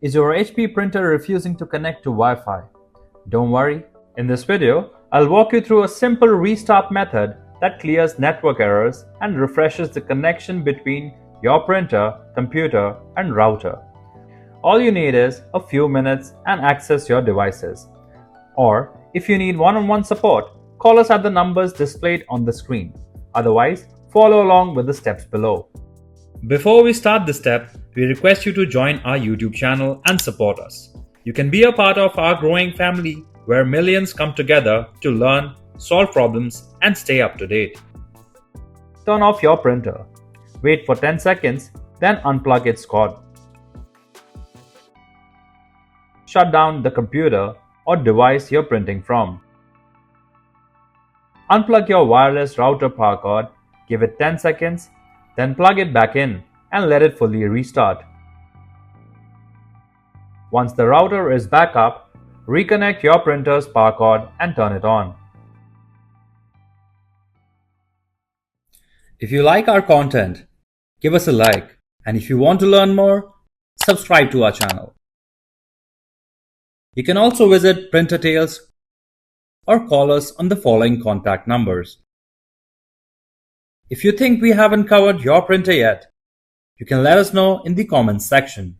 Is your HP printer refusing to connect to Wi-Fi? Don't worry. In this video, I'll walk you through a simple restart method that clears network errors and refreshes the connection between your printer, computer, and router. All you need is a few minutes and access your devices. Or, if you need one-on-one support, call us at the numbers displayed on the screen. Otherwise, follow along with the steps below. Before we start the step, we request you to join our YouTube channel and support us. You can be a part of our growing family where millions come together to learn, solve problems, and stay up to date. Turn off your printer. Wait for 10 seconds, then unplug its cord. Shut down the computer or device you're printing from. Unplug your wireless router power cord, give it 10 seconds, then plug it back in and let it fully restart. Once the router is back up, reconnect your printer's power cord and turn it on. If you like our content, give us a like, and if you want to learn more, subscribe to our channel. You can also visit Printer Tales or call us on the following contact numbers. If you think we haven't covered your printer yet, you can let us know in the comments section.